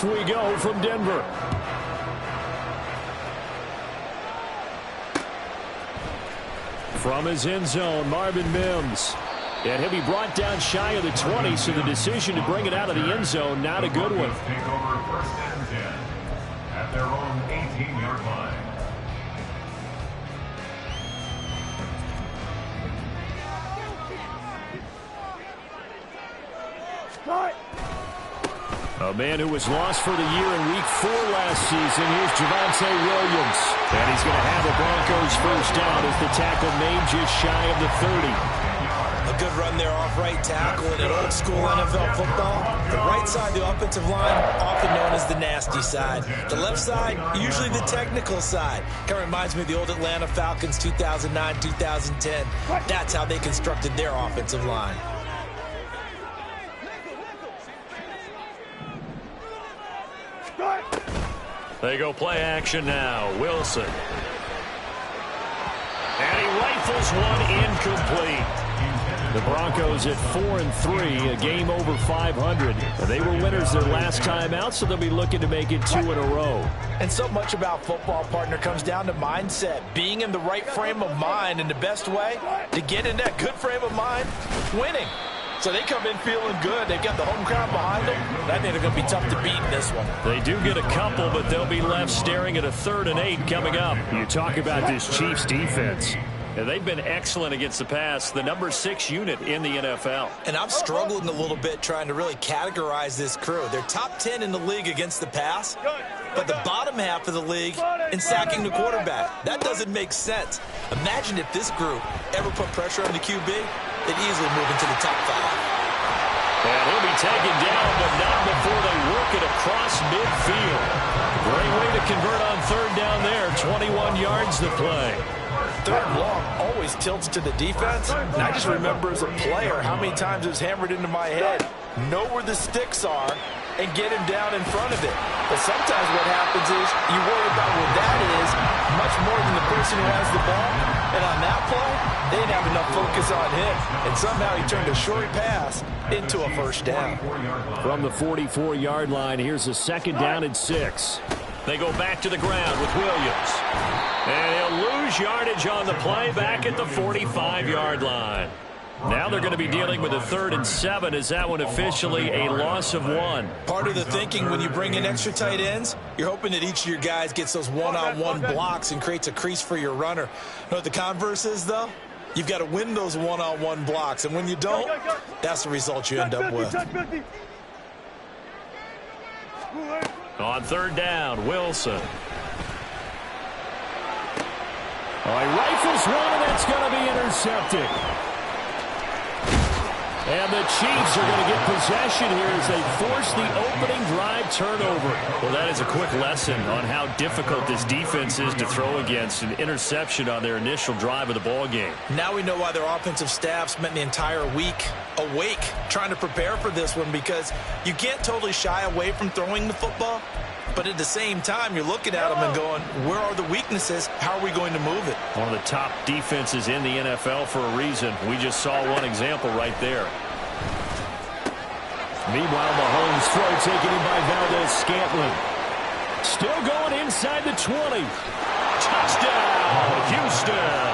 off we go from Denver. From his end zone, Marvin Mims. And he'll be brought down shy of the 20, so the decision to bring it out of the end zone, not a good one. Take over first and 10 at their own 18-yard line. A man who was lost for the year in Week 4 last season. Here's Javonte Williams. And he's going to have the Broncos first down as the tackle made just shy of the 30. A good run there off right tackle in an old-school NFL football. The right side, the offensive line, often known as the nasty side. The left side, usually the technical side. Kind of reminds me of the old Atlanta Falcons 2009-2010. That's how they constructed their offensive line. They go play action now. Wilson. And he rifles one incomplete. The Broncos at 4-3, a game over 500. They were winners their last time out, so they'll be looking to make it 2 in a row. And so much about football, partner, comes down to mindset. Being in the right frame of mind, and the best way to get in that good frame of mind, winning. So they come in feeling good. They've got the home crowd behind them. I think they're going to be tough to beat in this one. They do get a couple, but they'll be left staring at a 3rd and 8 coming up. You talk about this Chiefs defense. And they've been excellent against the pass, the number 6 unit in the NFL. And I'm struggling a little bit trying to really categorize this crew. They're top 10 in the league against the pass, but the bottom half of the league in sacking the quarterback. That doesn't make sense. Imagine if this group ever put pressure on the QB, they'd easily move into the top 5. And he'll be taken down, but not before they work it across midfield. Great way to convert on 3rd down there. 21 yards to play. 3rd and long always tilts to the defense. And I just remember as a player how many times it was hammered into my head. Know where the sticks are and get him down in front of it. But sometimes what happens is you worry about where that is much more than the person who has the ball. And on that play, they didn't have enough focus on him. And somehow he turned a short pass into a first down. From the 44-yard line, here's a 2nd down and 6. They go back to the ground with Williams. And he'll lose yardage on the play back at the 45-yard line. Now they're going to be dealing with a 3rd and 7. Is that one officially a loss of 1? Part of the thinking when you bring in extra tight ends, you're hoping that each of your guys gets those one-on-one blocks and creates a crease for your runner. You know what the converse is, though? You've got to win those one-on-one blocks. And when you don't, that's the result you end up with. On 3rd down, Wilson. Oh, he rifles one, and that's going to be intercepted. And the Chiefs are going to get possession here as they force the opening drive turnover. Well, that is a quick lesson on how difficult this defense is to throw against. An interception on their initial drive of the ball game. Now we know why their offensive staff spent the entire week awake trying to prepare for this one, because you can't totally shy away from throwing the football. But at the same time, you're looking at them and going, where are the weaknesses? How are we going to move it? One of the top defenses in the NFL for a reason. We just saw one example right there. Meanwhile, Mahomes' throw taken in by Valdez-Scantling. Still going inside the 20. Touchdown, Houston.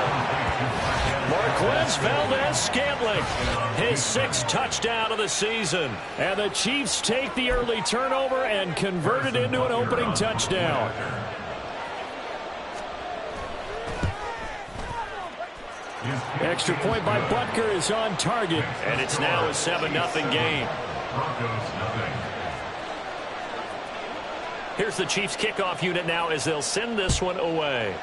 Marquez Valdez-Scantling, his 6th touchdown of the season. And the Chiefs take the early turnover and convert it into an opening touchdown. Extra point by Butker is on target, and it's now a 7-0 game. Here's the Chiefs kickoff unit now as they'll send this one away.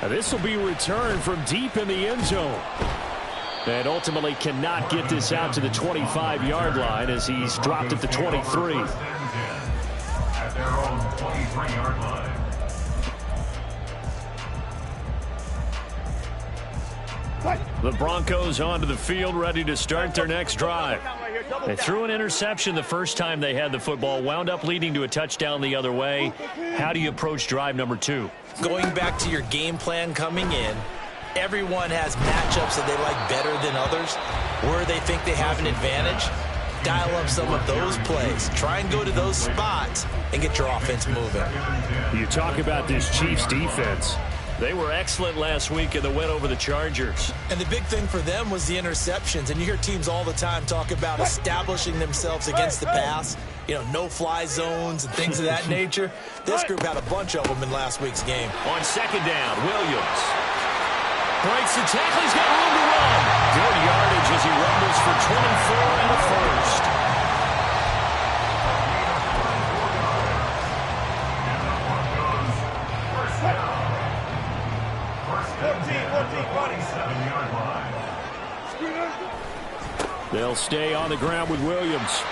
Now this will be returned from deep in the end zone. And ultimately cannot get this out to the 25-yard line as he's dropped at the 23. At their own 23-yard line. The Broncos onto the field, ready to start their next drive. They threw an interception the first time they had the football, wound up leading to a touchdown the other way. How do you approach drive number 2? Going back to your game plan coming in, everyone has matchups that they like better than others. Where they think they have an advantage, dial up some of those plays. Try and go to those spots and get your offense moving. You talk about this Chiefs defense. They were excellent last week in the win over the Chargers. And the big thing for them was the interceptions. And you hear teams all the time talk about establishing themselves against the pass. You know, no-fly zones and things of that nature. This group had a bunch of them in last week's game. On second down, Williams breaks the tackle. He's got room to run. Good yardage as he rumbles for 24 and a first. They'll stay on the ground with Williams.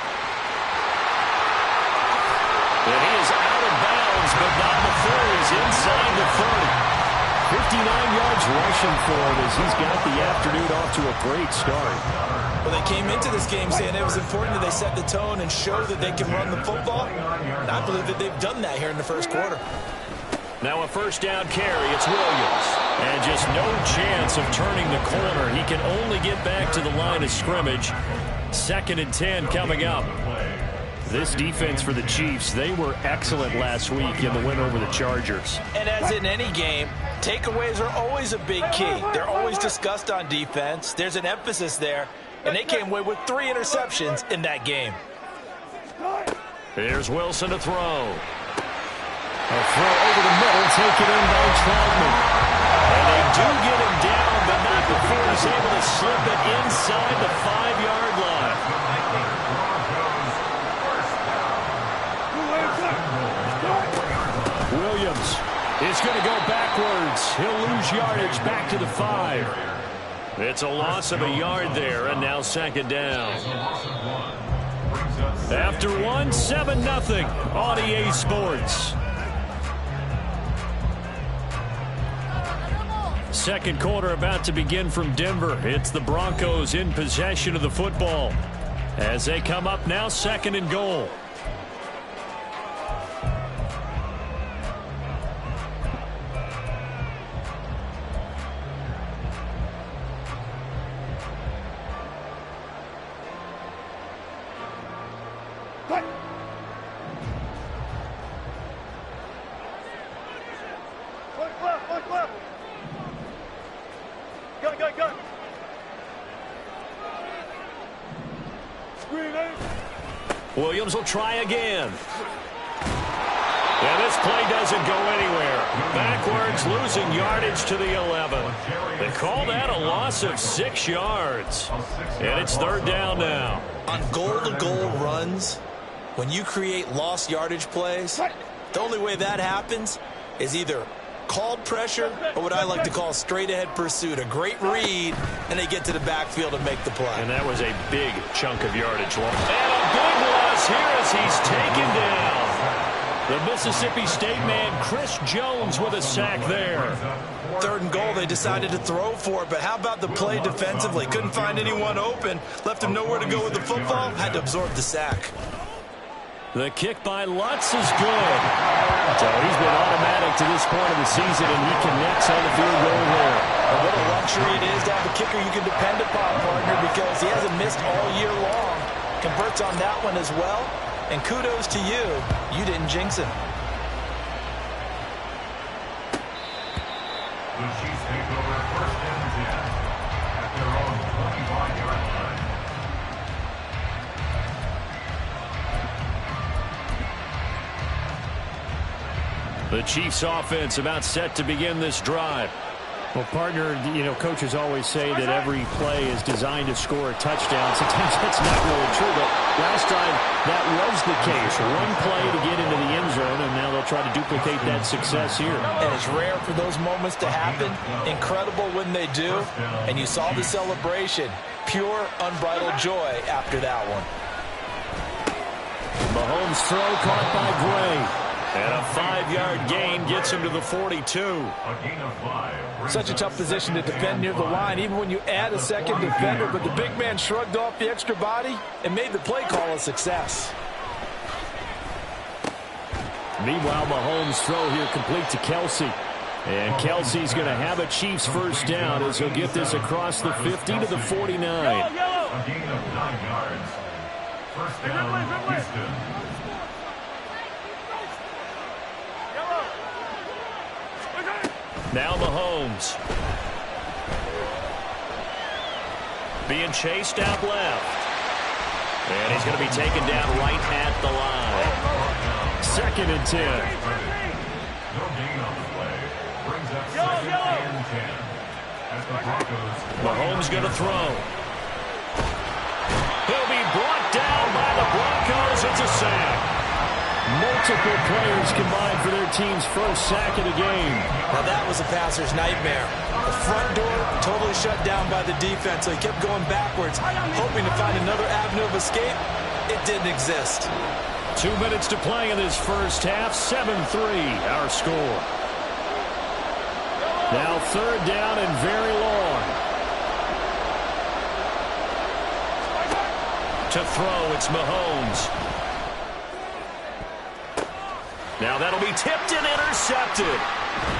And he is out of bounds, but not before he's inside the 30. 59 yards rushing for him as he's got the afternoon off to a great start. Well, they came into this game saying it was important that they set the tone and show that they can run the football. And I believe that they've done that here in the first quarter. Now a first down carry. It's Williams. And just no chance of turning the corner. He can only get back to the line of scrimmage. 2nd and 10 coming up. This defense for the Chiefs, they were excellent last week in the win over the Chargers. And as in any game, takeaways are always a big key. They're always discussed on defense. There's an emphasis there. And they came away with 3 interceptions in that game. Here's Wilson to throw. A throw over the middle, taken in by Troutman. And they do get him down, but not before he's able to slip it inside the 5-yard line. Williams is going to go backwards. He'll lose yardage back to the 5. It's a loss of a yard there, and now 2nd down. After 1, 7-0 on EA Sports. Second quarter about to begin from Denver. It's the Broncos in possession of the football as they come up now 2nd and goal. Williams will try again. And this play doesn't go anywhere. Backwards, losing yardage to the 11. They call that a loss of 6 yards. And it's 3rd down now. On goal-to-goal runs, when you create lost yardage plays, the only way that happens is either called pressure or what I like to call straight-ahead pursuit. A great read, and they get to the backfield and make the play. And that was a big chunk of yardage. And a big loss here as he's taken down. The Mississippi State man, Chris Jones, with a sack there. 3rd and goal, they decided to throw for it, but how about the play defensively? Couldn't find anyone open, left him nowhere to go with the football, had to absorb the sack. The kick by Lutz is good. So he's been automatic to this point of the season, and he connects on the field goal there. And what a luxury it is to have a kicker you can depend upon, partner, because he hasn't missed all year long. Converts on that one as well, and kudos to you. You didn't jinx him. The Chiefs take over 1st and 10 at their own 25-yard line. The Chiefs offense about set to begin this drive. Well, partner, you know, coaches always say that every play is designed to score a touchdown. Sometimes that's not really true, but last time that was the case. One play to get into the end zone, and now they'll try to duplicate that success here. And it's rare for those moments to happen. Incredible when they do. And you saw the celebration. Pure, unbridled joy after that one. Mahomes' throw caught by Gray. And a 5-yard gain gets him to the 42. A gain of 5. Such a tough position to defend near the line, even when you add a second defender. But the big man shrugged off the extra body and made the play call a success. Meanwhile, Mahomes' throw here complete to Kelsey. And Kelsey's going to have a Chiefs first down as he'll get this across the 50 to the 49. A gain of 9 yards. First down, Houston. Now Mahomes. Being chased out left. And he's going to be taken down right at the line. 2nd and 10. No gain on the play. Brings up 2nd and 10. As the Broncos. Mahomes going to throw. He'll be brought down by the Broncos. It's a sack. Multiple players combined for their team's first sack of the game. Now that was a passer's nightmare. The front door totally shut down by the defense, so he kept going backwards, hoping to find another avenue of escape. It didn't exist. 2 minutes to play in this first half. 7-3 our score. Now 3rd down and very long. To throw, it's Mahomes. Now that'll be tipped and intercepted.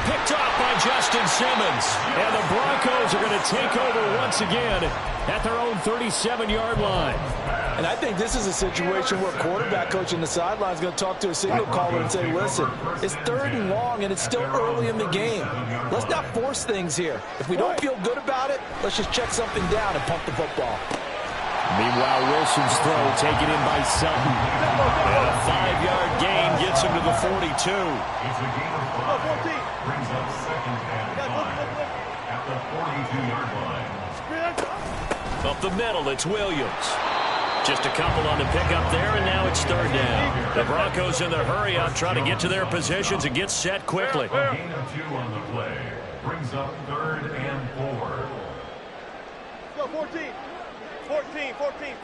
Picked off by Justin Simmons. And the Broncos are going to take over once again at their own 37-yard line. And I think this is a situation where quarterback coach on the sideline is going to talk to a signal caller and say, listen, it's 3rd and long and it's still early in the game. Let's not force things here. If we don't feel good about it, let's just check something down and pump the football. Meanwhile, Wilson's throw taken in by Sutton. And a 5-yard gain gets him to the 42. It's a gain of 5. Brings up 2nd and 5 at the 42-yard line. Up the middle, it's Williams. Just a couple on the pickup there, and now it's 3rd down. The Broncos in their hurry up, trying to get to their positions and get set quickly. A gain of 2 on the play. Brings up 3rd and 4. Go 14. 14, 14.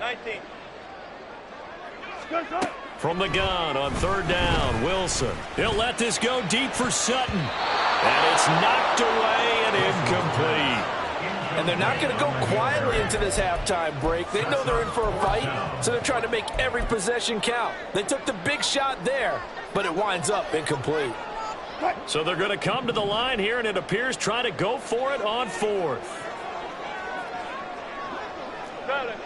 19. From the gun on 3rd down, Wilson. He'll let this go deep for Sutton. And it's knocked away and incomplete. And they're not going to go quietly into this halftime break. They know they're in for a fight, so they're trying to make every possession count. They took the big shot there, but it winds up incomplete. So they're going to come to the line here, and it appears try to go for it on 4th. Got it.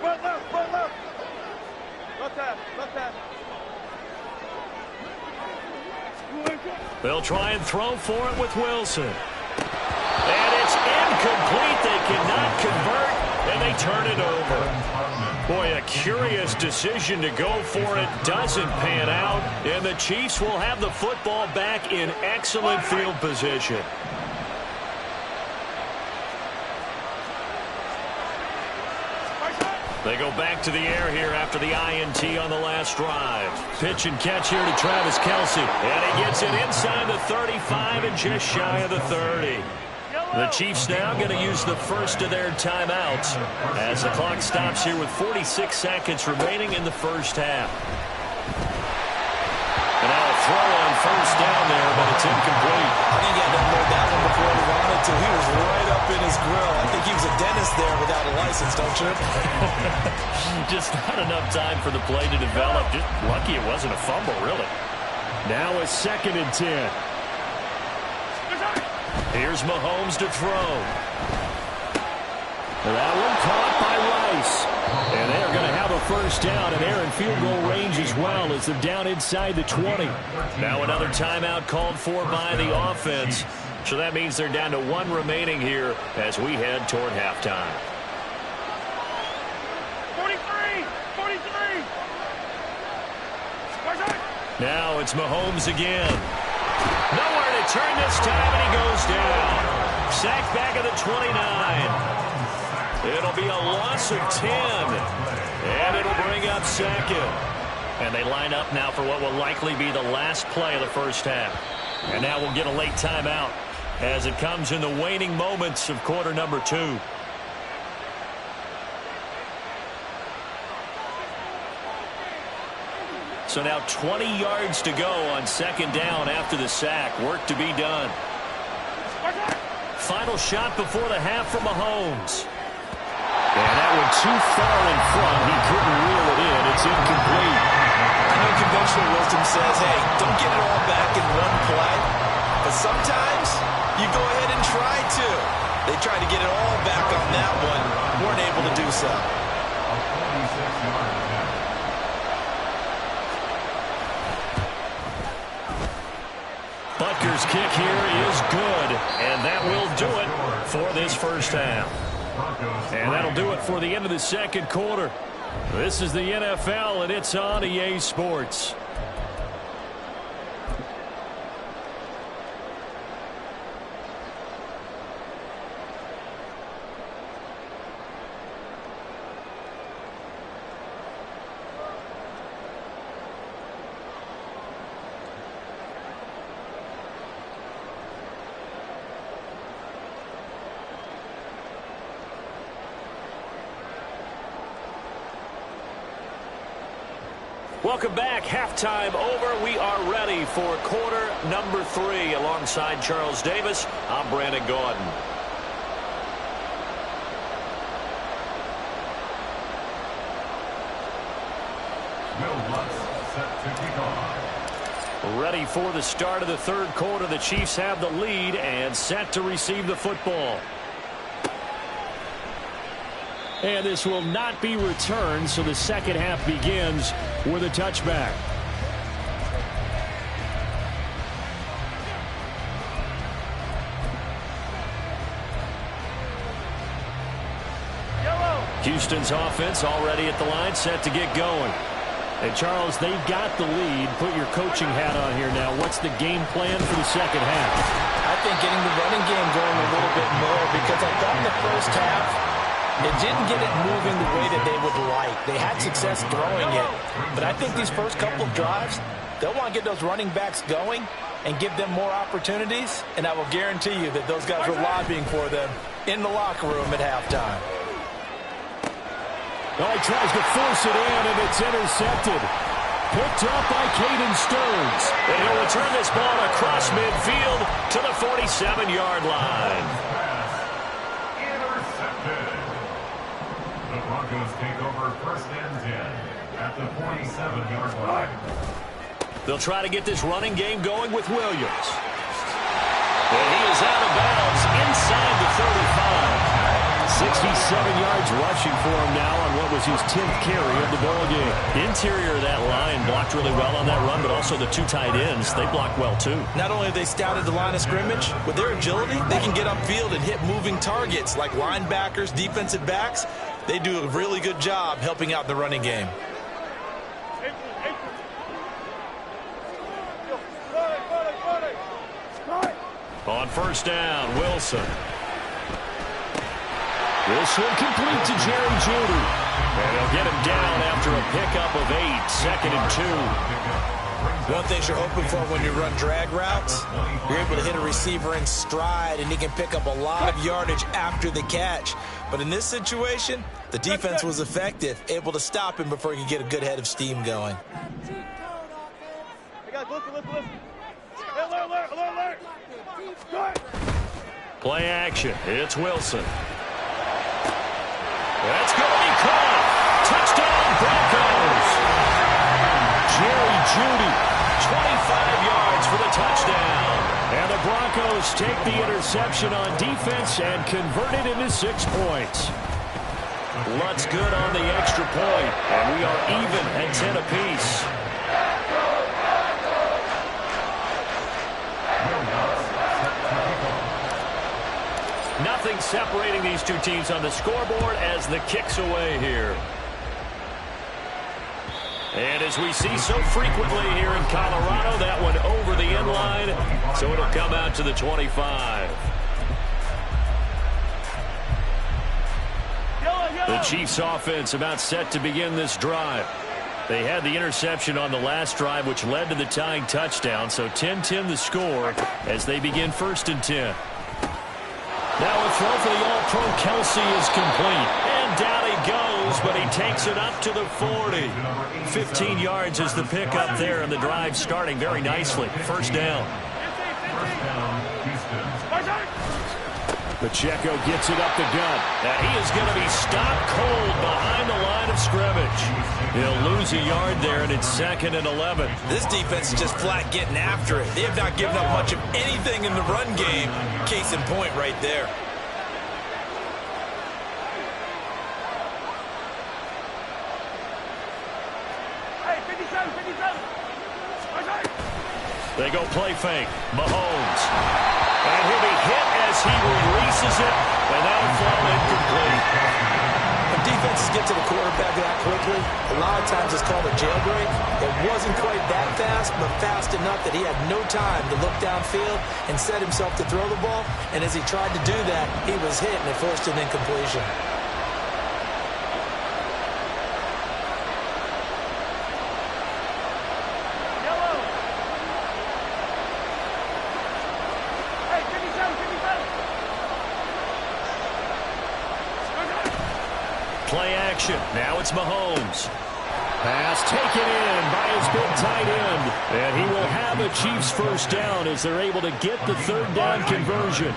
Front left. Left half. They'll try and throw for it with Wilson. And it's incomplete. They cannot convert, and they turn it over. Boy, a curious decision to go for it. Doesn't pan out, and the Chiefs will have the football back in excellent field position. They go back to the air here after the INT on the last drive. Pitch and catch here to Travis Kelce. And he gets it inside the 35 and just shy of the 30. The Chiefs now going to use the first of their timeouts as the clock stops here with 46 seconds remaining in the first half. And now a throw on 1st down there, but it's incomplete. I think he had to unload that one before he wanted to. He was right up in his grill. I think he was a dentist there without a license, don't you? Just not enough time for the play to develop. Just lucky it wasn't a fumble, really. Now a 2nd and 10. Here's Mahomes to throw. That one caught by Rice. And they're going to have a 1st down, and they're in field goal range as well as they're down inside the 20. Now another timeout called for by the offense. So that means they're down to 1 remaining here as we head toward halftime. 43. Now it's Mahomes again. Nowhere to turn this time, and he goes down. Sacked back at the 29. It'll be a loss of 10. And it'll bring up 2nd. And they line up now for what will likely be the last play of the first half. And now we'll get a late timeout as it comes in the waning moments of quarter number 2. So now 20 yards to go on 2nd down after the sack. Work to be done. Final shot before the half from Mahomes. And that one too far in front. He couldn't reel it in. It's incomplete. I know conventional wisdom says, hey, don't get it all back in one play. But sometimes You go ahead and try to. They tried to get it all back on that one. Weren't able to do so. A 46-yard attempt. Butker's kick here is good, and that will do it for this first half. And that'll do it for the end of the second quarter. This is the NFL, and it's on EA Sports. Welcome back. Halftime over. We are ready for quarter number 3. Alongside Charles Davis, I'm Brandon Gordon. Will Lutz set to kick off. Ready for the start of the third quarter. The Chiefs have the lead and set to receive the football. And this will not be returned, so the second half begins with a touchback. Houston's offense already at the line, set to get going. Hey, Charles, they've got the lead. Put your coaching hat on here now. What's the game plan for the second half? I think getting the running game going a little bit more, because I thought in the first half it didn't get it moving the way that they would like. They had success throwing it, but I think these first couple of drives, they'll want to get those running backs going and give them more opportunities, and I will guarantee you that those guys were lobbying for them in the locker room at halftime. Oh, he tries to force it in, and it's intercepted. Picked up by Caden Stearns. And he'll return this ball across midfield to the 47-yard line. Intercepted. The Broncos take over first and 10 at the 47-yard line. They'll try to get this running game going with Williams. And he is out of bounds inside the 35. 67 yards rushing for him now on what was his 10th carry of the ball game. Interior of that line blocked really well on that run, but also the two tight ends, they blocked well too. Not only have they scouted the line of scrimmage, with their agility, they can get upfield and hit moving targets like linebackers, defensive backs. They do a really good job helping out the running game. On first down, Wilson. This one complete to Jerry Jeudy. And he'll get him down after a pickup of 8, second and 2. One thing you're hoping for when you run drag routes, you're able to hit a receiver in stride, and he can pick up a lot of yardage after the catch. But in this situation, the defense was effective, able to stop him before he could get a good head of steam going. Hey guys, listen. Alert. Play action. It's Wilson. That's going to be caught. Touchdown, Broncos. Jerry Jeudy, 25 yards for the touchdown. And the Broncos take the interception on defense and convert it into 6 points. Lutz good on the extra point, and we are even at 10 apiece. Nothing separating these two teams on the scoreboard as the kick's away here. And as we see so frequently here in Colorado, that one over the end line, so it'll come out to the 25. The Chiefs offense about set to begin this drive. They had the interception on the last drive, which led to the tying touchdown, so 10-10 the score as they begin first and 10. Now a throw for the All-Pro Kelsey is complete. And down he goes, but he takes it up to the 40. 15 yards is the pickup there, and the drive starting very nicely. First down. Pacheco gets it up the gut. And he is going to be stopped cold behind the line of scrimmage. yardage. He'll lose a yard there, and it's 2nd and 11. This defense is just flat getting after it. They have not given up much of anything in the run game. Case in point right there. They go play fake. Mahomes. And he'll be hit as he releases it, and that'll fall incomplete. When defenses get to the quarterback that quickly, a lot of times it's called a jailbreak. It wasn't quite that fast, but fast enough that he had no time to look downfield and set himself to throw the ball. And as he tried to do that, he was hit, and it forced an incompletion. Play action. Now it's Mahomes. Pass taken in by his big tight end. And he will have a Chiefs first down as they're able to get the 3rd down conversion.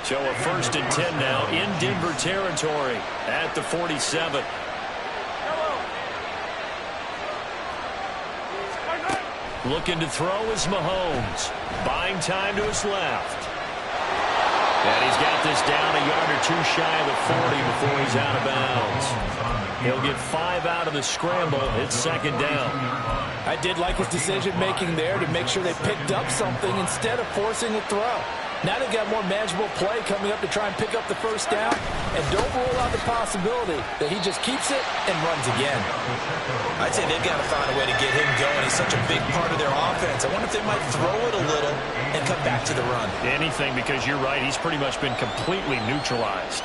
So a 1st and 10 now in Denver territory at the 47. Looking to throw is Mahomes. Buying time to his left. And he's got this down a yard or 2 shy of the 40 before he's out of bounds. He'll get 5 out of the scramble. It's 2nd down. I did like his decision-making there to make sure they picked up something instead of forcing a throw. Now they've got more manageable play coming up to try and pick up the first down. And don't rule out the possibility that he just keeps it and runs again. I'd say they've got to find a way to get him going. He's such a big part of their offense. I wonder if they might throw it a little and come back to the run. Anything, because you're right. He's pretty much been completely neutralized.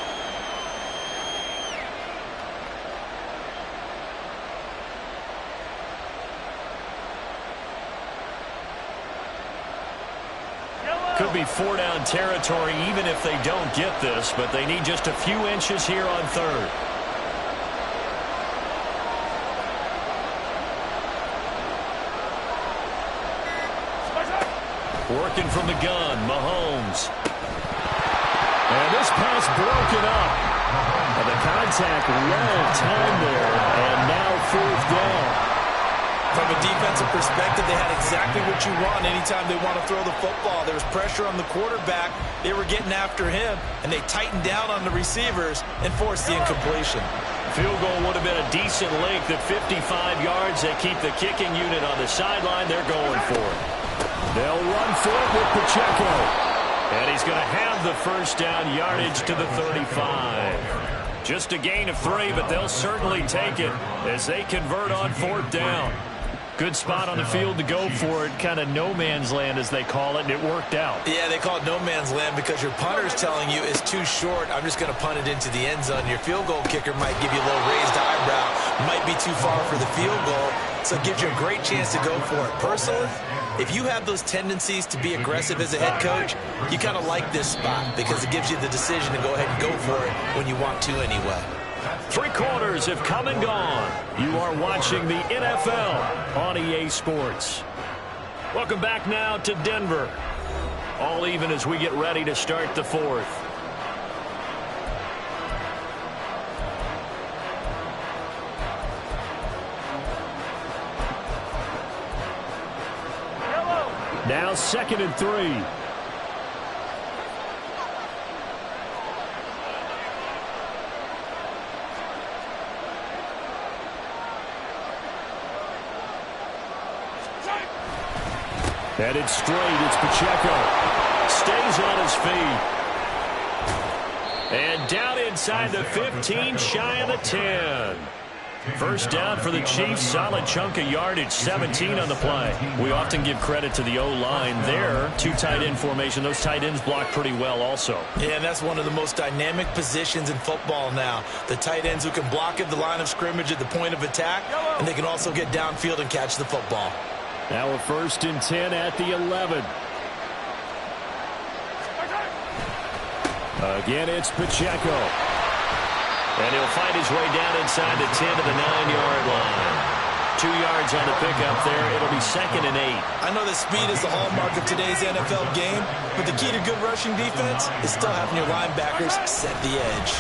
Could be 4-down territory even if they don't get this, but they need just a few inches here on 3rd. Working from the gun, Mahomes. And this pass broken up. And the contact well timed there, and now 4th down. From a defensive perspective, they had exactly what you want anytime they want to throw the football. There was pressure on the quarterback. They were getting after him, and they tightened down on the receivers and forced the incompletion. Field goal would have been a decent length at 55 yards. They keep the kicking unit on the sideline. They're going for it. They'll run for it with Pacheco. And he's going to have the first down yardage to the 35. Just a gain of 3, but they'll certainly take it as they convert on 4th down. Good spot on the field to go for it. Kind of no man's land, as they call it, and it worked out. Yeah, they call it no man's land because your punter's telling you it's too short. I'm just going to punt it into the end zone. Your field goal kicker might give you a little raised eyebrow. Might be too far for the field goal, so it gives you a great chance to go for it. Personally, if you have those tendencies to be aggressive as a head coach, you kind of like this spot because it gives you the decision to go ahead and go for it when you want to anyway. 3 quarters have come and gone. You are watching the NFL on EA Sports. Welcome back now to Denver. All even as we get ready to start the 4th. Now 2nd and 3. Headed straight, it's Pacheco. Stays on his feet. And down inside the 15, shy of the 10. First down for the Chiefs. Solid chunk of yardage, 17 on the play. We often give credit to the O-line there. 2 tight end formation. Those tight ends block pretty well also. Yeah, and that's one of the most dynamic positions in football now. The tight ends who can block at the line of scrimmage at the point of attack, and they can also get downfield and catch the football. Now a 1st and 10 at the 11. Again, it's Pacheco. And he'll fight his way down inside the 10 to the 9-yard line. 2 yards on the pickup there. It'll be 2nd and 8. I know that speed is the hallmark of today's NFL game, but the key to good rushing defense is still having your linebackers set the edge.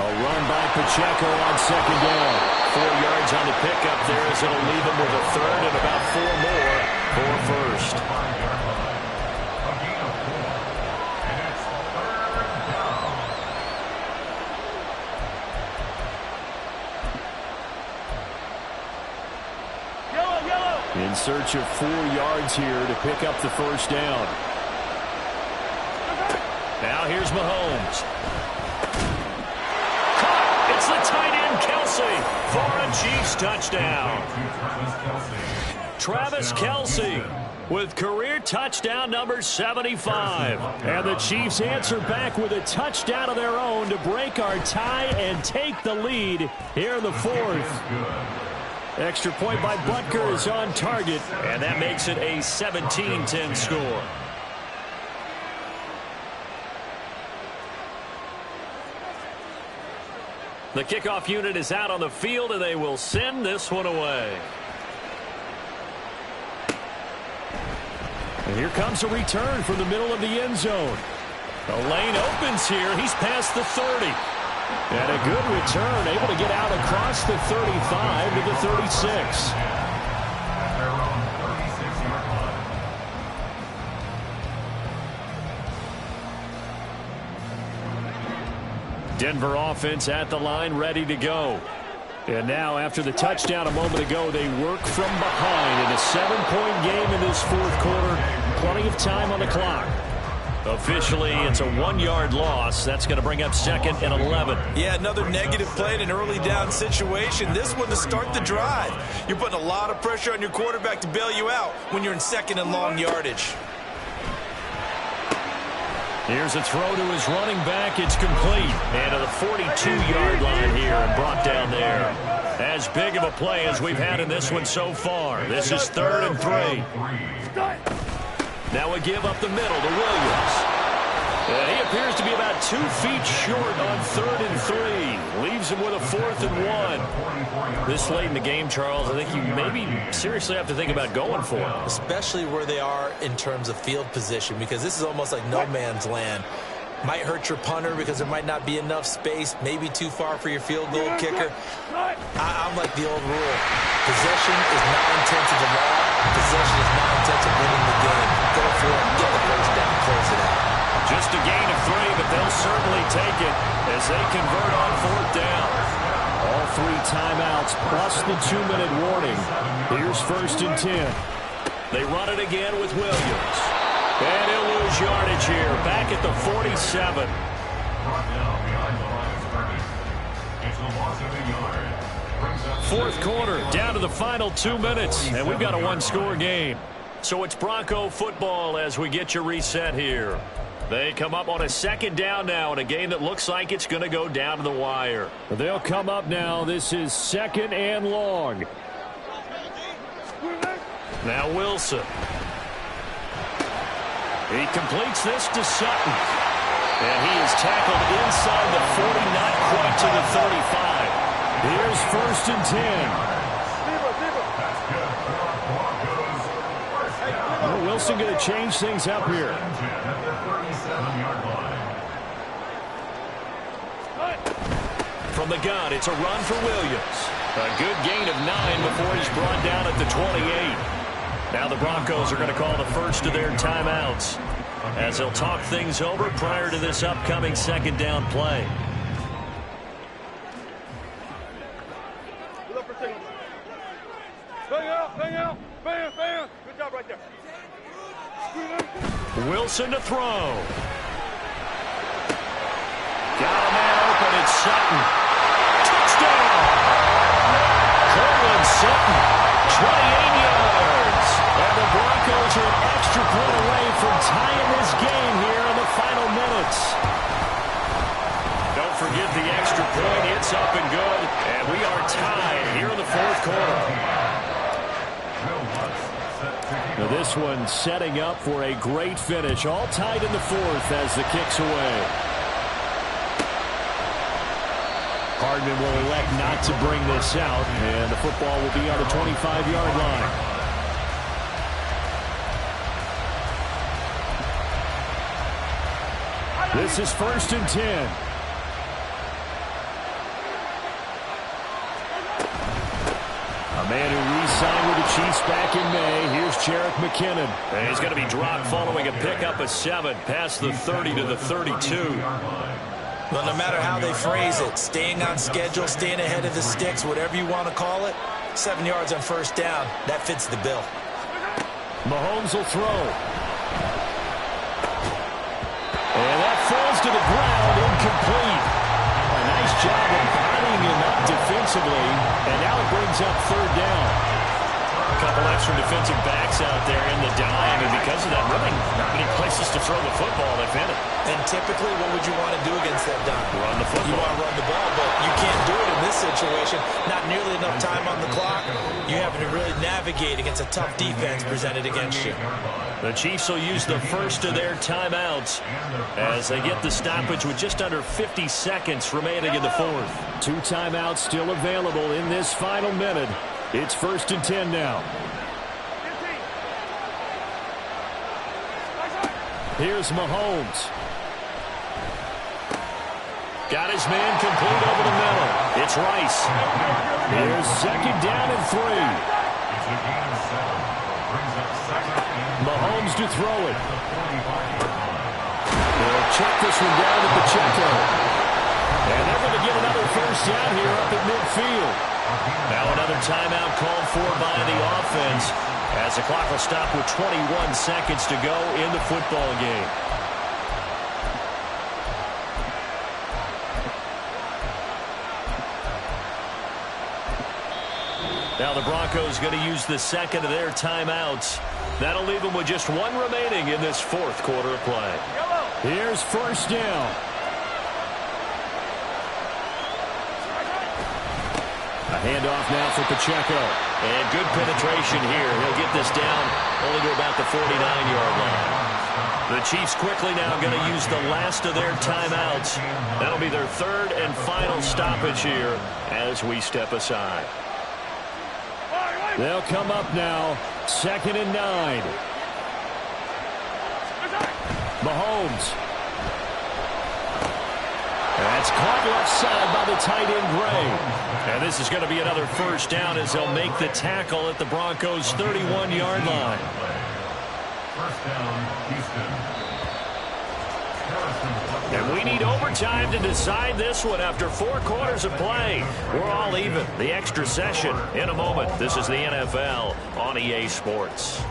A run by Pacheco on 2nd down. 4 yards yards on the pickup there as it'll leave him with a third and about 4 more for first. In search of 4 yards here to pick up the first down. Now here's Mahomes. Caught! It's the tight end, Kelce, for a Chiefs touchdown. Travis Kelce with career touchdown number 75. And the Chiefs answer back with a touchdown of their own to break our tie and take the lead here in the fourth. Extra point by Butker is on target, and that makes it a 17-10 score. The kickoff unit is out on the field, and they will send this one away. And here comes a return from the middle of the end zone. The lane opens here. He's past the 30. And a good return, able to get out across the 35 to the 36. Denver offense at the line, ready to go. And now, after the touchdown a moment ago, they work from behind in a 7-point game in this fourth quarter. Plenty of time on the clock. Officially, it's a 1-yard loss. That's going to bring up 2nd and 11. Yeah, another negative play in an early down situation. This one to start the drive. You're putting a lot of pressure on your quarterback to bail you out when you're in 2nd and long yardage. Here's a throw to his running back. It's complete. And to the 42-yard line here and brought down there. As big of a play as we've had in this one so far. This is 3rd and 3. Now a give up the middle to Williams. He appears to be about 2 feet short on 3rd and 3. Leaves him with a 4th and 1. This late in the game, Charles, I think you maybe seriously have to think about going for it. Especially where they are in terms of field position, because this is almost like no man's land. Might hurt your punter because there might not be enough space, maybe too far for your field goal kicker. I'm like the old rule. Possession is 9/10 of the law. Possession is 9/10 of winning the game. Go for it, get the first down, close it out. Just a gain of 3, but they'll certainly take it as they convert on 4th down. All 3 timeouts plus the 2-minute warning. Here's 1st and 10. They run it again with Williams. And he'll lose yardage here, back at the 47. Fourth quarter, down to the final 2 minutes, and we've got a 1-score game. So it's Bronco football as we get you reset here. They come up on a 2nd down now in a game that looks like it's going to go down to the wire. They'll come up now. This is 2nd and long. Now Wilson. He completes this to Sutton. And he is tackled inside the 40, not quite to the 35. Here's 1st and 10. Well, Wilson going to change things up here. From the gun, it's a run for Williams. A good gain of 9 before he's brought down at the 28. Now the Broncos are going to call the first of their timeouts as they'll talk things over prior to this upcoming 2nd down play. Bang out. Bang. Good job right there. Wilson to throw. Got a man open. It's Sutton. Touchdown. Cortland Sutton. 28 yards. And the Broncos are an extra point away from tying this game here in the final minutes. Don't forget the extra point. It's up and good. And we are tied here in the fourth quarter. Now this one setting up for a great finish. All tied in the fourth as the kick's away. Hardman will elect not to bring this out, and the football will be on the 25-yard line. This is 1st and 10. A man who re-signed with the Chiefs back in May. Here's Jerick McKinnon. And he's going to be dropped following a pickup of 7 past the 30 to the 32. Well, no matter how they phrase it, staying on schedule, staying ahead of the sticks, whatever you want to call it, 7 yards on first down, that fits the bill. Mahomes will throw. And that falls to the ground, incomplete. A nice job of piling him up defensively, and now it brings up third down. A couple extra defensive backs out there in the dime, and because of that, really not many places to throw the football. They've hit it. And typically, what would you want to do against that dime? Run the football. You want to run the ball, but you can't do it in this situation. Not nearly enough time on the clock. You having to really navigate against a tough defense presented against you. The Chiefs will use the first of their timeouts as they get the stoppage with just under 50 seconds remaining in the fourth. 2 timeouts still available in this final minute. It's 1st and 10 now. Here's Mahomes. Got his man complete over the middle. It's Rice. Here's 2nd down and 3. Mahomes to throw it. They'll check this one down at Pacheco. And they're going to get another first down here up at midfield. Now another timeout called for by the offense as the clock will stop with 21 seconds to go in the football game. Now the Broncos going to use the second of their timeouts. That'll leave them with just 1 remaining in this 4th quarter of play. Here's first down. A handoff now for Pacheco. And good penetration here. He'll get this down only to about the 49-yard line. The Chiefs quickly now going to use the last of their timeouts. That'll be their 3rd and final stoppage here as we step aside. They'll come up now, 2nd and 9. Mahomes. That's caught left side by the tight end Gray. And this is going to be another first down as they'll make the tackle at the Broncos' 31-yard line. First down, Houston. And we need overtime to decide this one after 4 quarters of play. We're all even. The extra session in a moment. This is the NFL on EA Sports.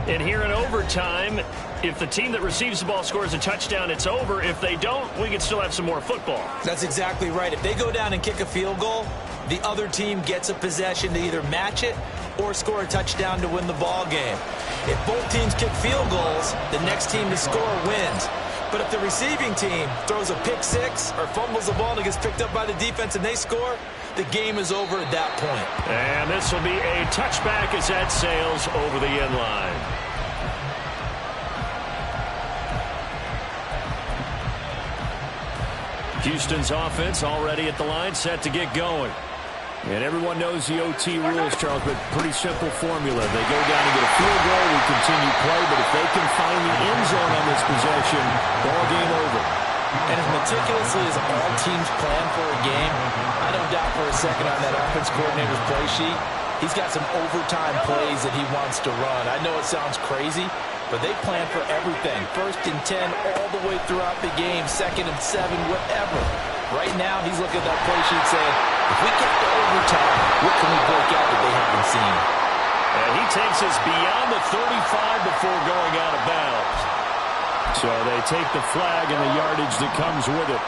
And here in overtime, if the team that receives the ball scores a touchdown, it's over. If they don't, we can still have some more football. That's exactly right. If they go down and kick a field goal, the other team gets a possession to either match it or score a touchdown to win the ball game. If both teams kick field goals, the next team to score wins. But if the receiving team throws a pick six or fumbles the ball and it gets picked up by the defense and they score, the game is over at that point. And this will be a touchback as that sails over the end line. Houston's offense already at the line, set to get going. And everyone knows the OT rules, Charles, but pretty simple formula. They go down and get a field goal, we continue play, but if they can find the end zone on this possession, ball game over. And as meticulously as all teams plan for a game, I don't doubt for a second on that offense coordinator's play sheet, he's got some overtime plays that he wants to run. I know it sounds crazy, but they plan for everything. 1st and 10 all the way throughout the game, 2nd and 7, whatever. Right now, he's looking at that play sheet saying, if we get to overtime, what can we break out that they haven't seen? And he takes us beyond the 35 before going out of bounds. So they take the flag and the yardage that comes with it.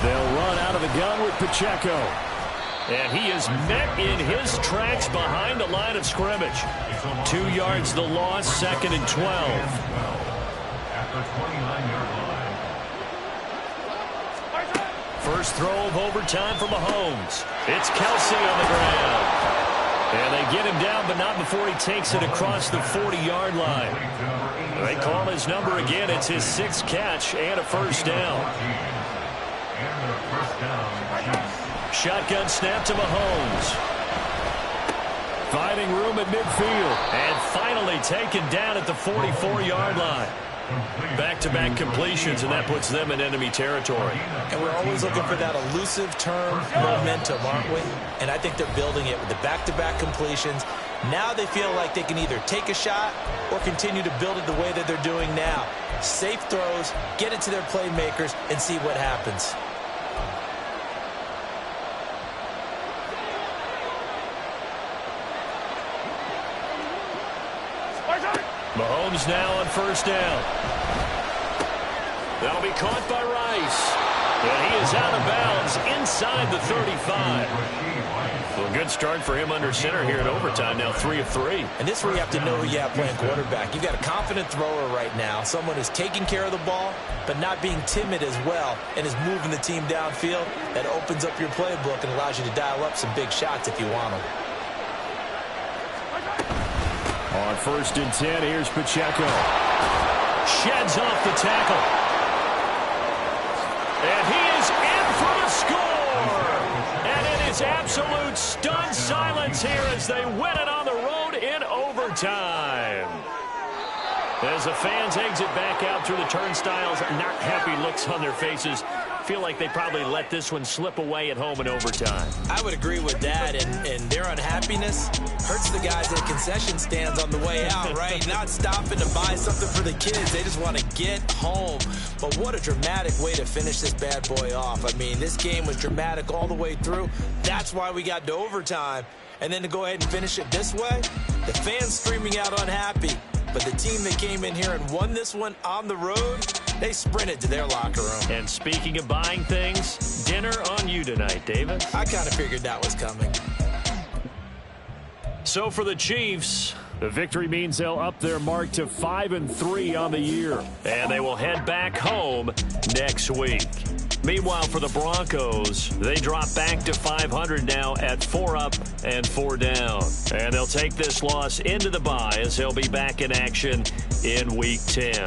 They'll run out of the gun with Pacheco. And he is met in his tracks behind the line of scrimmage. 2 yards the loss, 2nd and 12. At the 29-yard line. First throw of overtime for Mahomes. It's Kelsey on the ground. And they get him down, but not before he takes it across the 40-yard line. They call his number again. It's his 6th catch and a first down. Shotgun snap to Mahomes. Finding room at midfield. And finally taken down at the 44-yard line. Back-to-back completions, and that puts them in enemy territory. And we're always looking for that elusive term, momentum, aren't we? And I think they're building it with the back-to-back completions. Now they feel like they can either take a shot or continue to build it the way that they're doing now. Safe throws, get it to their playmakers, and see what happens. Mahomes now on first down. That'll be caught by Rice. And he is out of bounds inside the 35. Well, good start for him under center here in overtime. Now 3 of 3. And this is where you have to know who you have playing quarterback. You've got a confident thrower right now. Someone who's taking care of the ball, but not being timid as well, and is moving the team downfield. That opens up your playbook and allows you to dial up some big shots if you want them. On first and 10, here's Pacheco. Sheds off the tackle. And he is in for the score. And it is absolute stunned silence here as they win it on the road in overtime. As the fans exit back out through the turnstiles, not happy looks on their faces. Feel like they probably let this one slip away at home in overtime. I would agree with that, and their unhappiness hurts the guys at concession stands on the way out, right? Not stopping to buy something for the kids. They just want to get home. But what a dramatic way to finish this bad boy off. I mean, this game was dramatic all the way through. That's why we got to overtime. And then to go ahead and finish it this way, the fans screaming out unhappy. But the team that came in here and won this one on the road, they sprinted to their locker room. And speaking of buying things, dinner on you tonight, David. I kind of figured that was coming. So for the Chiefs, the victory means they'll up their mark to 5-3 on the year. And they will head back home next week. Meanwhile, for the Broncos, they drop back to 500 now at 4 up and 4 down. And they'll take this loss into the bye as they'll be back in action in Week 10.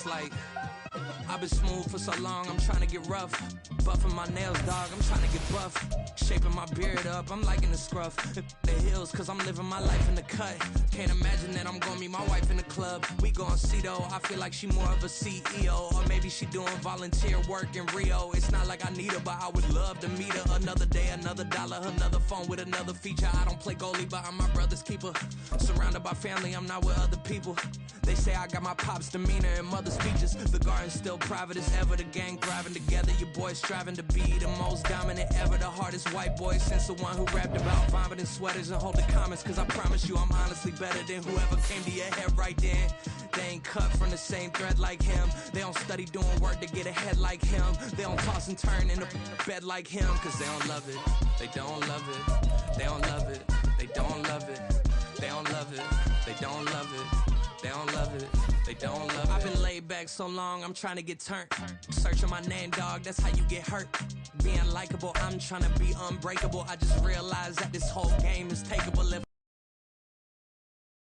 Like, I've been smooth for so long, I'm trying to get rough. Buffing my nails, dog, I'm trying to get buff. Shaping my beard up, I'm liking the scruff. The hills, cause I'm living my life in the cut. Can't imagine that I'm gonna meet my wife in the club. We gon' see though, I feel like she more of a CEO. Or maybe she doing volunteer work in Rio. It's not like I need her, but I would love to meet her. Another day, another dollar, another phone with another feature. I don't play goalie, but I'm my brother's keeper. Surrounded by family, I'm not with other people. They say I got my pop's demeanor and mother's features. The garden's still private as ever. The gang thriving together. Your boys striving to be the most dominant ever. The hardest white boy since the one who rapped about vomiting sweaters and hold the comments. Cause I promise you I'm honestly better than whoever came to your head right then. They ain't cut from the same thread like him. They don't study doing work to get ahead like him. They don't toss and turn in the bed like him. Cause they don't love it. They don't love it. They don't love it. They don't love it. They don't love it. They don't love it. They don't love it. They don't love it. I've been laid back so long, I'm trying to get turned. Searching my name, dog, that's how you get hurt. being likable. I'm trying to be unbreakable. I just realized that this whole game is takeable. If